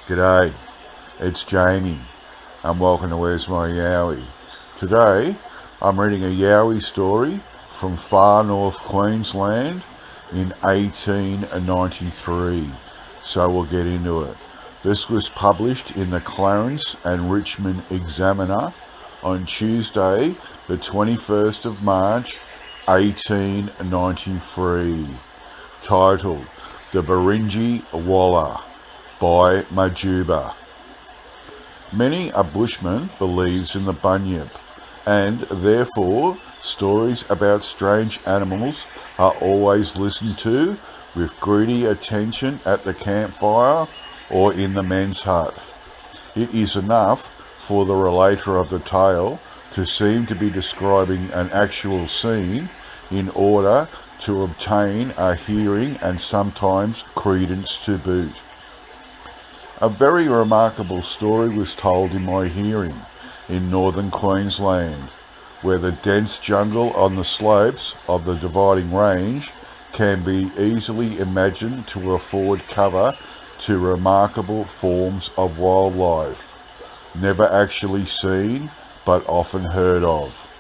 G'day, it's Jamie and welcome to Where's My Yowie. Today I'm reading a Yowie story from Far North Queensland in 1893, so we'll get into it. This was published in the Clarence and Richmond Examiner on Tuesday the 21st of March 1893, titled The Birinji Wallah by Majuba. Many a bushman believes in the bunyip, and therefore stories about strange animals are always listened to with greedy attention at the campfire or in the men's hut. It is enough for the relator of the tale to seem to be describing an actual scene in order to obtain a hearing and sometimes credence to boot. A very remarkable story was told in my hearing in northern Queensland, where the dense jungle on the slopes of the dividing range can be easily imagined to afford cover to remarkable forms of wildlife, never actually seen but often heard of.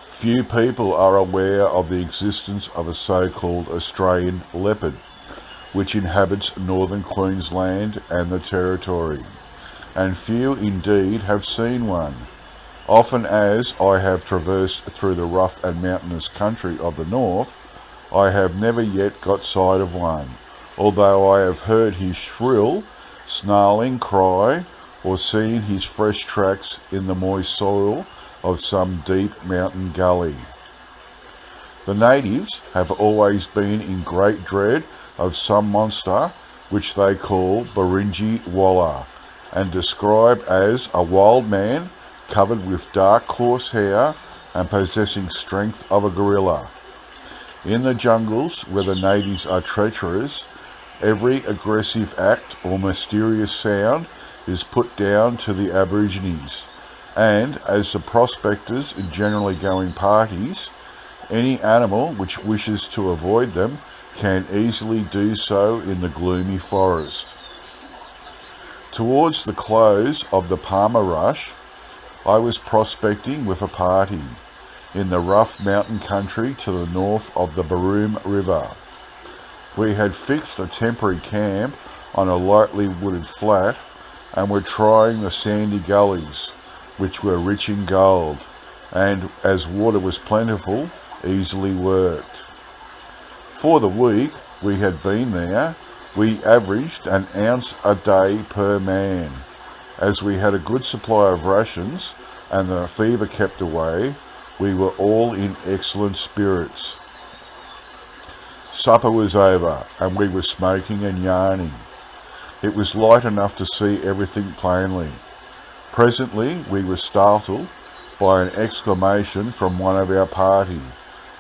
Few people are aware of the existence of a so-called Australian leopard, which inhabits northern Queensland and the Territory, and few indeed have seen one. Often as I have traversed through the rough and mountainous country of the north, I have never yet got sight of one, although I have heard his shrill, snarling cry or seen his fresh tracks in the moist soil of some deep mountain gully. The natives have always been in great dread of some monster which they call Birinji Wallah and describe as a wild man covered with dark coarse hair and possessing strength of a gorilla. In the jungles where the natives are treacherous, every aggressive act or mysterious sound is put down to the Aborigines, and as the prospectors generally go in parties, any animal which wishes to avoid them can easily do so in the gloomy forest. Towards the close of the Palmer Rush, I was prospecting with a party in the rough mountain country to the north of the Broome River. We had fixed a temporary camp on a lightly wooded flat and were trying the sandy gullies, which were rich in gold, and as water was plentiful, easily worked. For the week we had been there, we averaged an ounce a day per man. As we had a good supply of rations and the fever kept away, we were all in excellent spirits. Supper was over and we were smoking and yarning. It was light enough to see everything plainly. Presently we were startled by an exclamation from one of our party,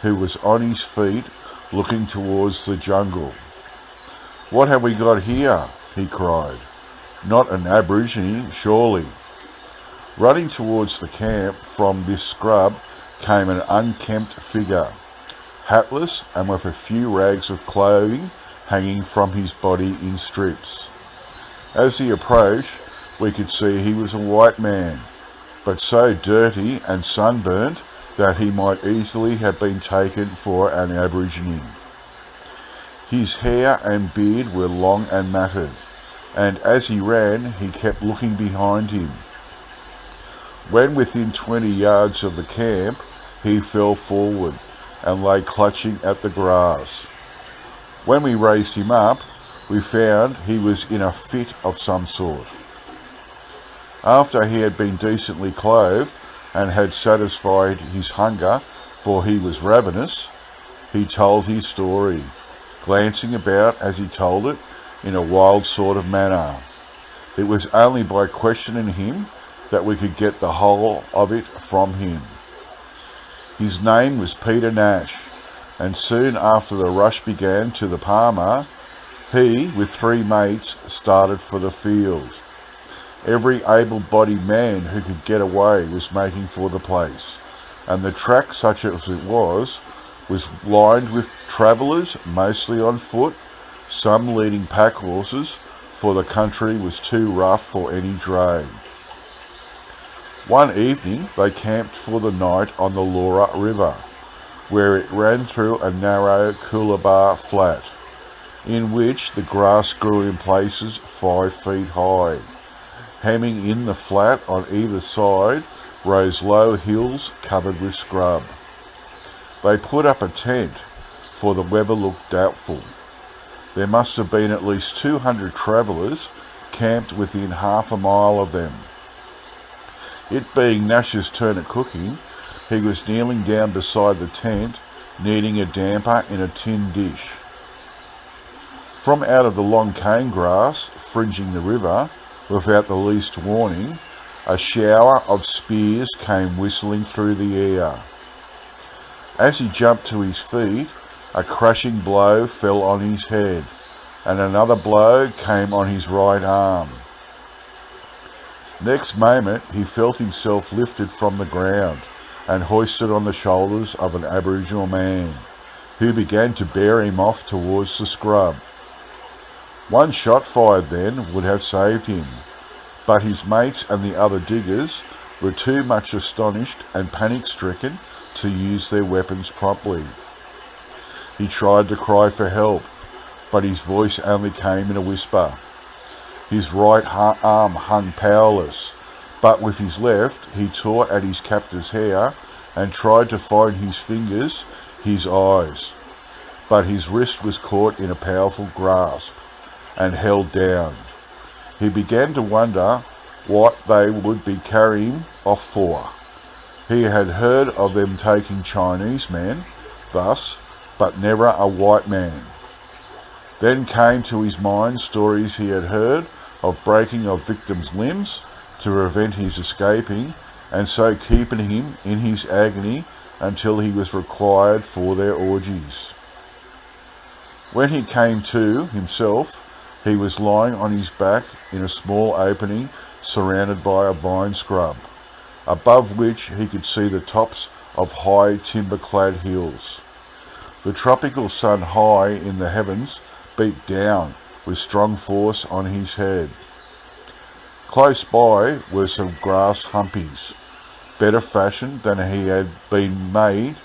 who was on his feet looking towards the jungle. "What have we got here?" he cried. "Not an Aborigine, surely?" Running towards the camp from this scrub came an unkempt figure, hatless and with a few rags of clothing hanging from his body in strips. As he approached, we could see he was a white man, but so dirty and sunburnt that he might easily have been taken for an Aborigine. His hair and beard were long and matted, and as he ran he kept looking behind him. When within 20 yards of the camp, he fell forward and lay clutching at the grass. When we raised him up, we found he was in a fit of some sort. After he had been decently clothed and had satisfied his hunger, for he was ravenous, he told his story, glancing about as he told it in a wild sort of manner. It was only by questioning him that we could get the whole of it from him. His name was Peter Nash, and soon after the rush began to the Palmer, he, with 3 mates, started for the field. Every able-bodied man who could get away was making for the place, and the track, such as it was lined with travellers, mostly on foot, some leading pack horses, for the country was too rough for any trade. One evening they camped for the night on the Laura River, where it ran through a narrow coolabah flat, in which the grass grew in places 5 feet high. Hemming in the flat on either side rose low hills covered with scrub. They put up a tent, for the weather looked doubtful. There must have been at least 200 travellers camped within half a mile of them. It being Nash's turn at cooking, he was kneeling down beside the tent, kneading a damper in a tin dish. From out of the long cane grass fringing the river, without the least warning, a shower of spears came whistling through the air. As he jumped to his feet, a crashing blow fell on his head, and another blow came on his right arm. Next moment he felt himself lifted from the ground and hoisted on the shoulders of an Aboriginal man, who began to bear him off towards the scrub. One shot fired then would have saved him, but his mates and the other diggers were too much astonished and panic-stricken to use their weapons promptly. He tried to cry for help, but his voice only came in a whisper. His right arm hung powerless, but with his left he tore at his captor's hair and tried to find his fingers, his eyes. But his wrist was caught in a powerful grasp and held down. He began to wonder what they would be carrying off for. He had heard of them taking Chinese men thus, but never a white man. Then came to his mind stories he had heard of breaking of victims' limbs to prevent his escaping, and so keeping him in his agony until he was required for their orgies. When he came to himself, he was lying on his back in a small opening surrounded by a vine scrub, above which he could see the tops of high timber-clad hills. The tropical sun high in the heavens beat down with strong force on his head. Close by were some grass humpies, better fashioned than he had been made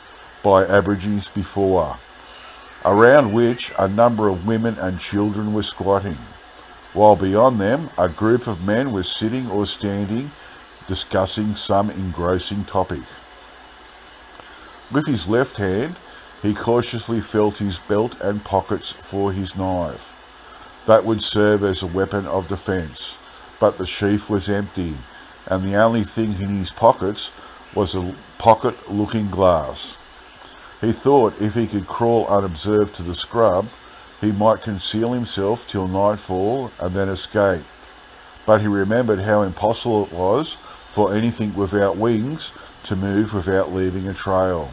by Aborigines before, around which a number of women and children were squatting, while beyond them a group of men were sitting or standing, discussing some engrossing topic. With his left hand, he cautiously felt his belt and pockets for his knife. That would serve as a weapon of defence, but the sheath was empty, and the only thing in his pockets was a pocket-looking glass. He thought if he could crawl unobserved to the scrub, he might conceal himself till nightfall and then escape. But he remembered how impossible it was for anything without wings to move without leaving a trail.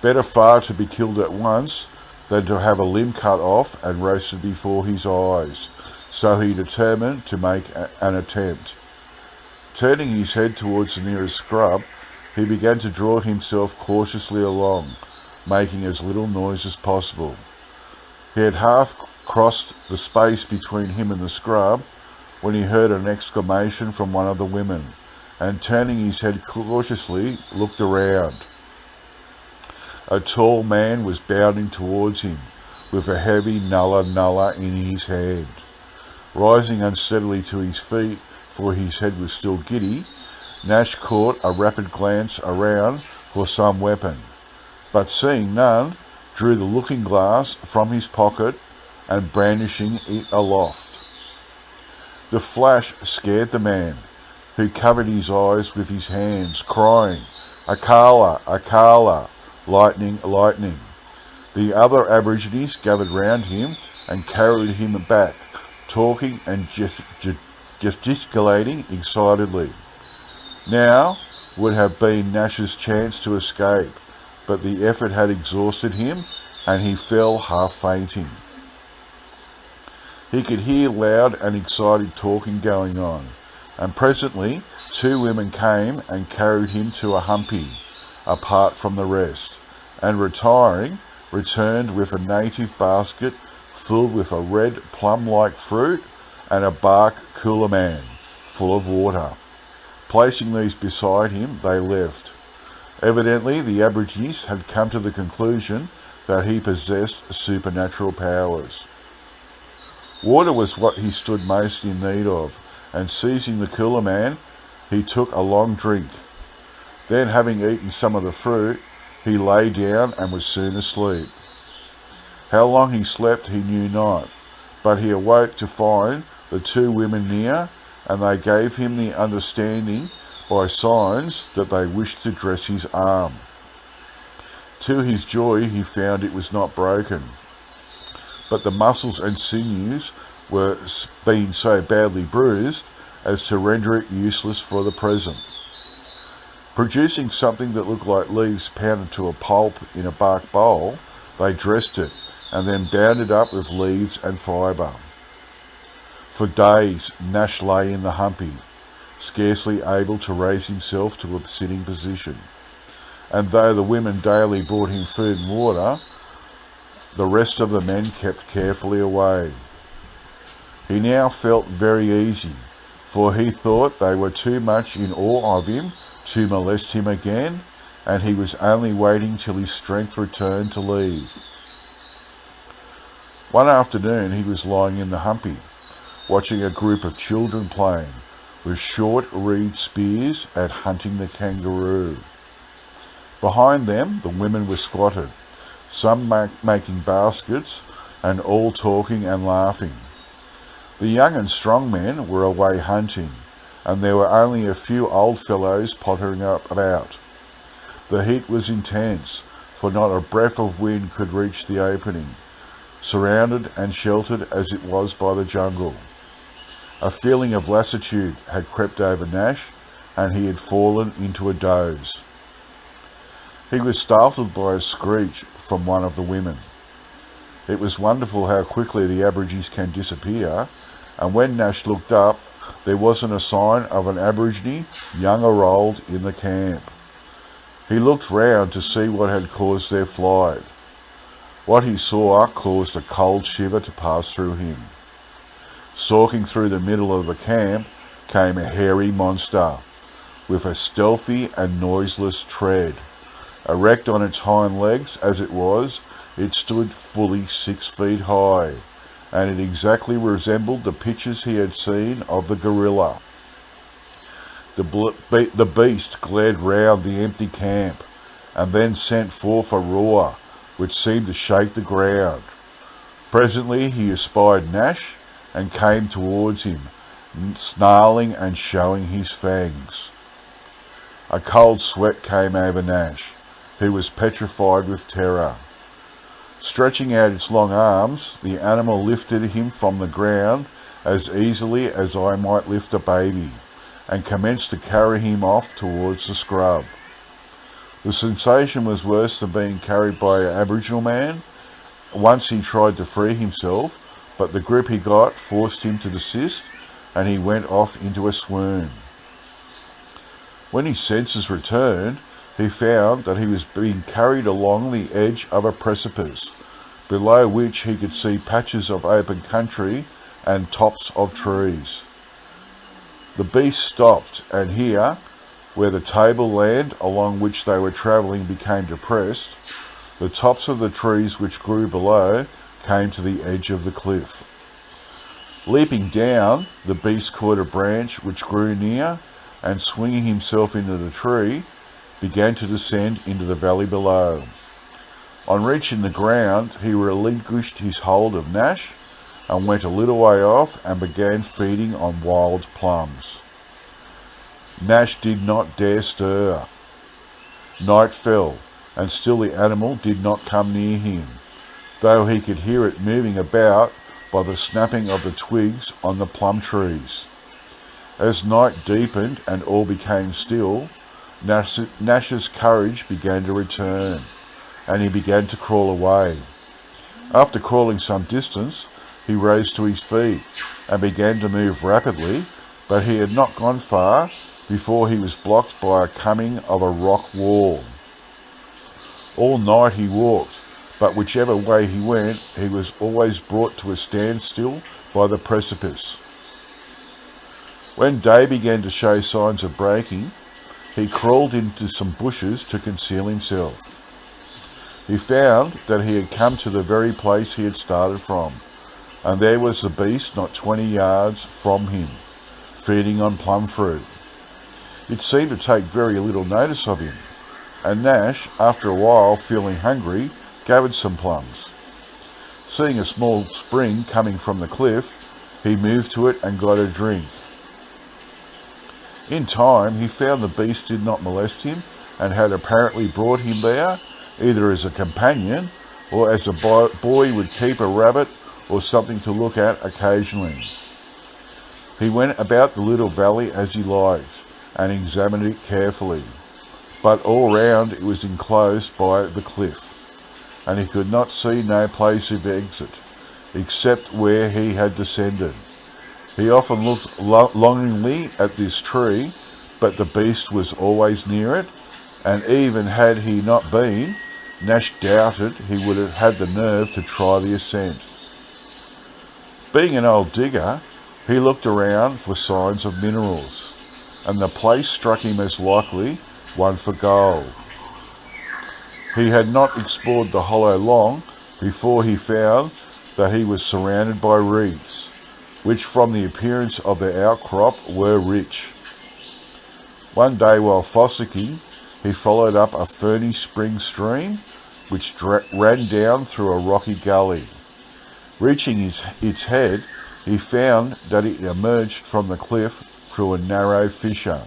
Better far to be killed at once than to have a limb cut off and roasted before his eyes, so he determined to make an attempt. Turning his head towards the nearest scrub, he began to draw himself cautiously along, making as little noise as possible. He had half crossed the space between him and the scrub when he heard an exclamation from one of the women, and turning his head cautiously, looked around. A tall man was bounding towards him, with a heavy nulla in his hand. Rising unsteadily to his feet, for his head was still giddy, Nash caught a rapid glance around for some weapon, but seeing none, drew the looking glass from his pocket and brandishing it aloft. The flash scared the man, who covered his eyes with his hands, crying, "Akala, Akala, lightning, lightning." The other Aborigines gathered round him and carried him back, talking and gesticulating excitedly. Now would have been Nash's chance to escape, but the effort had exhausted him and he fell half fainting. He could hear loud and excited talking going on, and presently 2 women came and carried him to a humpy, apart from the rest, and retiring, returned with a native basket filled with a red plum-like fruit and a bark cooler full of water. Placing these beside him, they left. Evidently, the Aborigines had come to the conclusion that he possessed supernatural powers. Water was what he stood most in need of, and seizing the cooler he took a long drink. Then, having eaten some of the fruit, he lay down and was soon asleep. How long he slept he knew not, but he awoke to find the two women near, and they gave him the understanding by signs that they wished to dress his arm. To his joy he found it was not broken, but the muscles and sinews were being so badly bruised as to render it useless for the present. Producing something that looked like leaves pounded to a pulp in a bark bowl, they dressed it and then bound it up with leaves and fibre. For days Nash lay in the humpy, scarcely able to raise himself to a sitting position, and though the women daily brought him food and water, the rest of the men kept carefully away. He now felt very easy, for he thought they were too much in awe of him to molest him again, and he was only waiting till his strength returned to leave. One afternoon he was lying in the humpy, watching a group of children playing with short reed spears at hunting the kangaroo. Behind them the women were squatted, some making baskets, and all talking and laughing. The young and strong men were away hunting, and there were only a few old fellows pottering about. The heat was intense, for not a breath of wind could reach the opening, surrounded and sheltered as it was by the jungle. A feeling of lassitude had crept over Nash, and he had fallen into a doze. He was startled by a screech from one of the women. It was wonderful how quickly the Aborigines can disappear, and when Nash looked up, there wasn't a sign of an Aborigine, young or old, in the camp. He looked round to see what had caused their flight. What he saw caused a cold shiver to pass through him. Stalking through the middle of the camp came a hairy monster, with a stealthy and noiseless tread. Erect on its hind legs as it was, it stood fully 6 feet high, and it exactly resembled the pictures he had seen of the gorilla. The beast glared round the empty camp, and then sent forth a roar which seemed to shake the ground. Presently he espied Nash and came towards him, snarling and showing his fangs. A cold sweat came over Nash, who was petrified with terror. Stretching out its long arms, the animal lifted him from the ground as easily as I might lift a baby, and commenced to carry him off towards the scrub. The sensation was worse than being carried by an Aboriginal man. Once he tried to free himself, but the grip he got forced him to desist, and he went off into a swoon. When his senses returned, he found that he was being carried along the edge of a precipice, below which he could see patches of open country and tops of trees. The beast stopped, and here, where the tableland along which they were travelling became depressed, the tops of the trees which grew below came to the edge of the cliff. Leaping down, the beast caught a branch which grew near, and swinging himself into the tree, began to descend into the valley below. On reaching the ground, he relinquished his hold of Nash and went a little way off and began feeding on wild plums. Nash did not dare stir. Night fell, and still the animal did not come near him, though he could hear it moving about by the snapping of the twigs on the plum trees. As night deepened and all became still, Nash's courage began to return, and he began to crawl away. After crawling some distance, he rose to his feet and began to move rapidly, but he had not gone far before he was blocked by a coming of a rock wall. All night he walked, but whichever way he went, he was always brought to a standstill by the precipice. When day began to show signs of breaking, he crawled into some bushes to conceal himself. He found that he had come to the very place he had started from, and there was the beast not 20 yards from him, feeding on plum fruit. It seemed to take very little notice of him, and Nash, after a while feeling hungry, gathered some plums. Seeing a small spring coming from the cliff, he moved to it and got a drink. In time, he found the beast did not molest him and had apparently brought him there either as a companion or as a boy would keep a rabbit or something to look at occasionally. He went about the little valley as he liked and examined it carefully, but all round it was enclosed by the cliff, and he could not see no place of exit, except where he had descended. He often looked longingly at this tree, but the beast was always near it, and even had he not been, Nash doubted he would have had the nerve to try the ascent. Being an old digger, he looked around for signs of minerals, and the place struck him as likely one for gold. He had not explored the hollow long before he found that he was surrounded by reefs, which from the appearance of the outcrop were rich. One day while fossicking, he followed up a ferny spring stream which ran down through a rocky gully. Reaching its head, he found that it emerged from the cliff through a narrow fissure.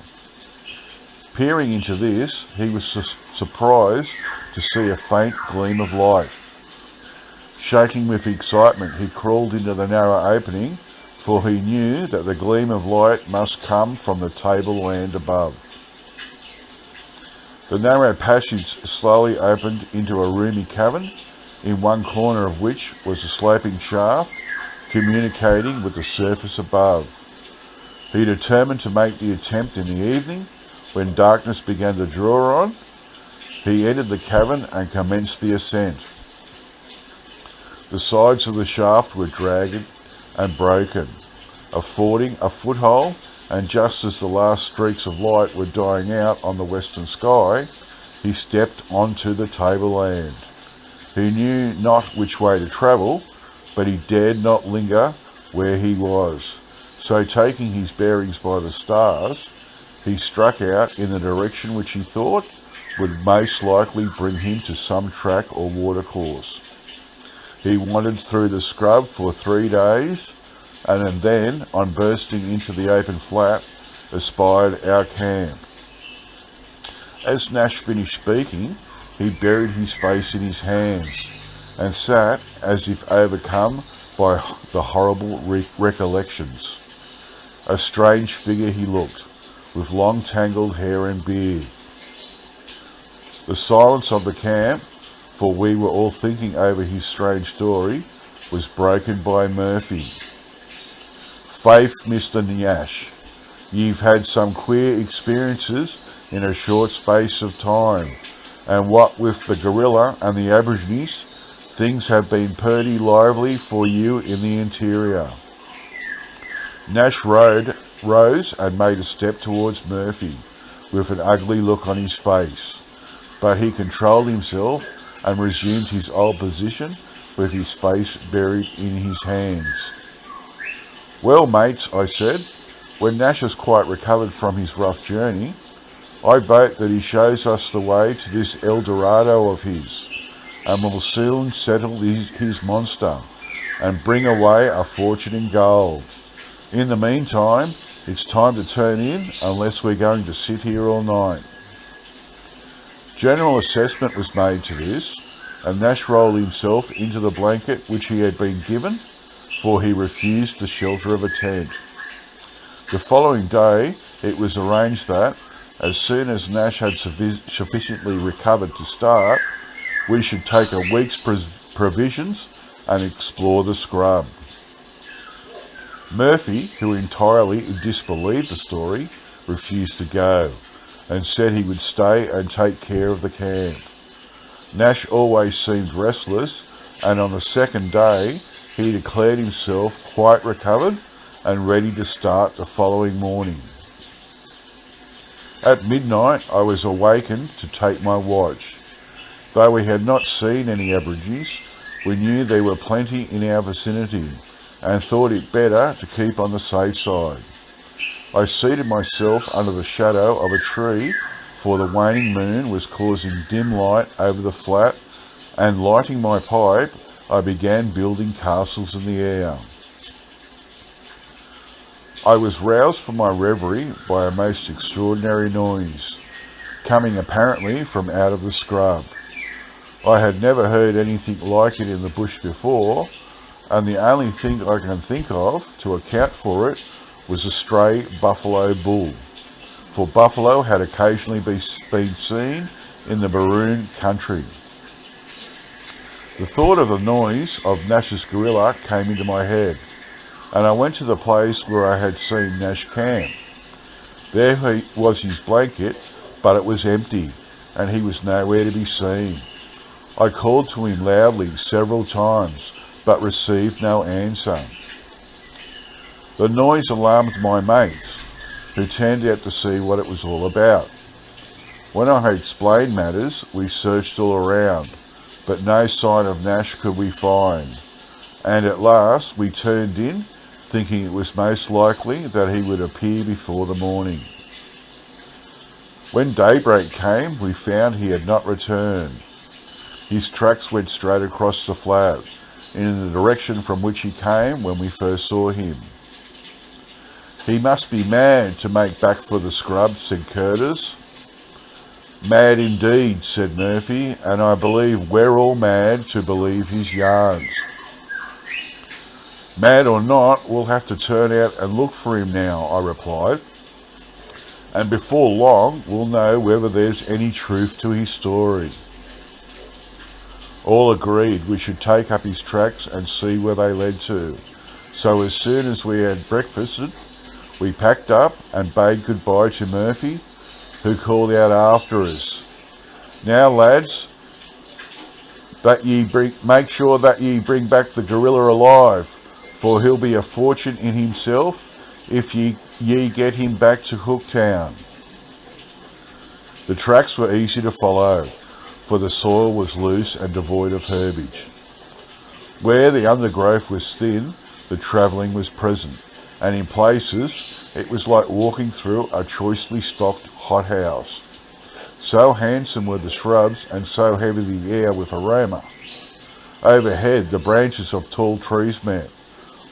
Peering into this, he was surprised to see a faint gleam of light. Shaking with excitement, he crawled into the narrow opening, for he knew that the gleam of light must come from the tableland above. The narrow passage slowly opened into a roomy cavern, in one corner of which was a sloping shaft communicating with the surface above. He determined to make the attempt in the evening, when darkness began to draw on. He entered the cavern and commenced the ascent. The sides of the shaft were jagged and broken, affording a foothold, and just as the last streaks of light were dying out on the western sky, he stepped onto the tableland. He knew not which way to travel, but he dared not linger where he was. So taking his bearings by the stars, he struck out in the direction which he thought would most likely bring him to some track or watercourse. He wandered through the scrub for 3 days, and then, on bursting into the open flat, espied our camp. As Nash finished speaking, he buried his face in his hands and sat as if overcome by the horrible recollections. A strange figure he looked, with long tangled hair and beard. The silence of the camp, for we were all thinking over his strange story, was broken by Murphy. "Faith, Mr. Nash, you've had some queer experiences in a short space of time, and what with the gorilla and the Aborigines, things have been pretty lively for you in the interior." Nash rose and made a step towards Murphy, with an ugly look on his face, but he controlled himself and resumed his old position with his face buried in his hands. "Well, mates," I said, when Nash has quite recovered from his rough journey, "I vote that he shows us the way to this El Dorado of his, and will soon settle his monster, and bring away a fortune in gold. In the meantime, it's time to turn in, unless we're going to sit here all night." General assessment was made to this, and Nash rolled himself into the blanket which he had been given, for he refused the shelter of a tent. The following day it was arranged that, as soon as Nash had sufficiently recovered to start, we should take a week's provisions and explore the scrub. Murphy, who entirely disbelieved the story, refused to go, and said he would stay and take care of the camp. Nash always seemed restless, and on the second day he declared himself quite recovered and ready to start the following morning. At midnight I was awakened to take my watch. Though we had not seen any Aborigines, we knew there were plenty in our vicinity and thought it better to keep on the safe side. I seated myself under the shadow of a tree, for the waning moon was causing dim light over the flat, and lighting my pipe, I began building castles in the air. I was roused from my reverie by a most extraordinary noise, coming apparently from out of the scrub. I had never heard anything like it in the bush before, and the only thing I can think of to account for it was a stray buffalo bull, for buffalo had occasionally been seen in the Maroon country. The thought of the noise of Nash's gorilla came into my head, and I went to the place where I had seen Nash camp. There was his blanket, but it was empty, and he was nowhere to be seen. I called to him loudly several times, but received no answer. The noise alarmed my mates, who turned out to see what it was all about. When I had explained matters, we searched all around, but no sign of Nash could we find, and at last we turned in, thinking it was most likely that he would appear before the morning. When daybreak came, we found he had not returned. His tracks went straight across the flat, in the direction from which he came when we first saw him. "He must be mad to make back for the scrub," said Curtis. "Mad indeed," said Murphy, "and I believe we're all mad to believe his yarns." "Mad or not, we'll have to turn out and look for him now," I replied, "and before long we'll know whether there's any truth to his story." All agreed we should take up his tracks and see where they led to, so as soon as we had breakfasted, we packed up and bade goodbye to Murphy, who called out after us, "Now, lads, make sure that ye bring back the gorilla alive, for he'll be a fortune in himself if ye get him back to Hooktown." The tracks were easy to follow, for the soil was loose and devoid of herbage. Where the undergrowth was thin, the travelling was present, and in places it was like walking through a choicely stocked hothouse. So handsome were the shrubs, and so heavy the air with aroma. Overhead the branches of tall trees met,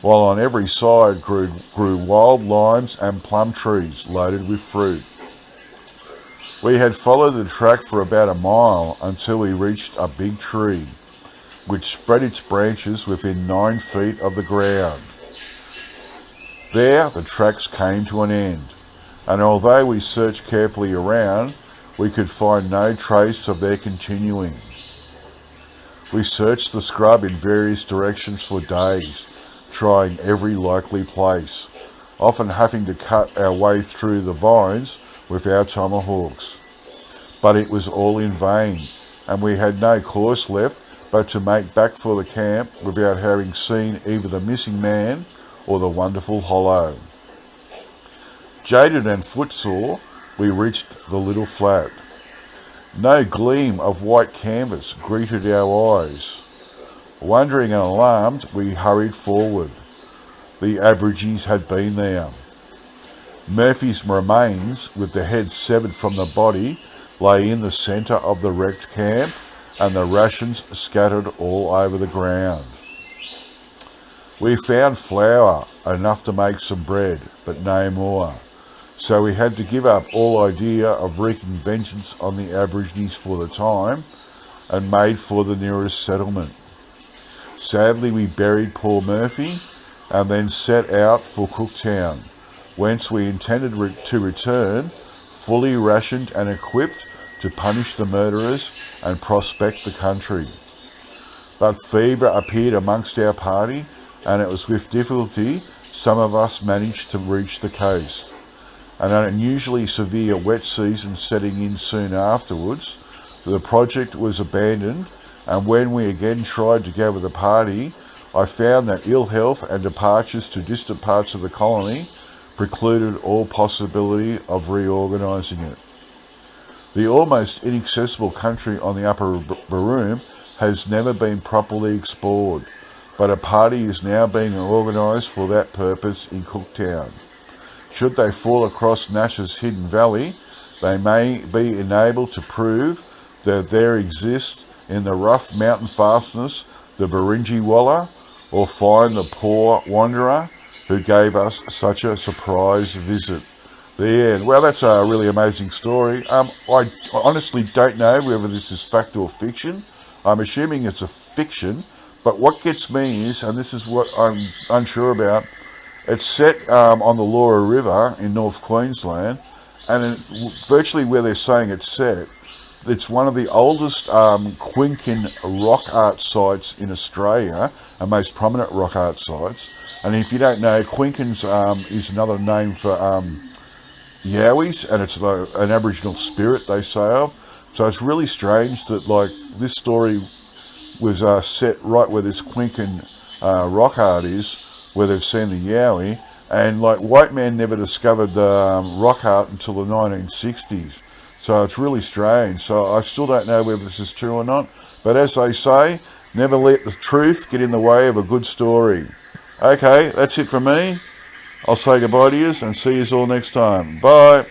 while on every side grew wild limes and plum trees loaded with fruit. We had followed the track for about a mile until we reached a big tree, which spread its branches within 9 feet of the ground. There the tracks came to an end, and although we searched carefully around, we could find no trace of their continuing. We searched the scrub in various directions for days, trying every likely place, often having to cut our way through the vines with our tomahawks. But it was all in vain, and we had no course left but to make back for the camp without having seen either the missing man or the wonderful hollow. Jaded and footsore, we reached the little flat. No gleam of white canvas greeted our eyes. Wondering and alarmed, we hurried forward. The Aborigines had been there. Murphy's remains, with the head severed from the body, lay in the centre of the wrecked camp, and the rations scattered all over the ground. We found flour, enough to make some bread, but no more, so we had to give up all idea of wreaking vengeance on the Aborigines for the time, and made for the nearest settlement. Sadly, we buried poor Murphy, and then set out for Cooktown, whence we intended to return, fully rationed and equipped to punish the murderers and prospect the country. But fever appeared amongst our party, and it was with difficulty some of us managed to reach the coast. An unusually severe wet season setting in soon afterwards, the project was abandoned, and when we again tried to gather the party, I found that ill health and departures to distant parts of the colony precluded all possibility of reorganising it. The almost inaccessible country on the upper Baroom has never been properly explored, but a party is now being organised for that purpose in Cooktown. Should they fall across Nash's hidden valley, they may be enabled to prove that there exists in the rough mountain fastness the Birinji Wallah, or find the poor wanderer who gave us such a surprise visit. The end. Well, that's a really amazing story. I honestly don't know whether this is fact or fiction. I'm assuming it's a fiction, but what gets me is, and this is what I'm unsure about, it's set on the Laura River in North Queensland, and virtually where they're saying it's set, it's one of the oldest Quincan rock art sites in Australia, and most prominent rock art sites. And if you don't know, Quincans is another name for Yowies, and it's an Aboriginal spirit they say of. So it's really strange that like this story was set right where this Quincan rock art is, where they've seen the Yowie, and like white man never discovered the rock art until the 1960s. So it's really strange. So I still don't know whether this is true or not. But as they say, never let the truth get in the way of a good story. Okay, that's it from me. I'll say goodbye to you and see you all next time. Bye.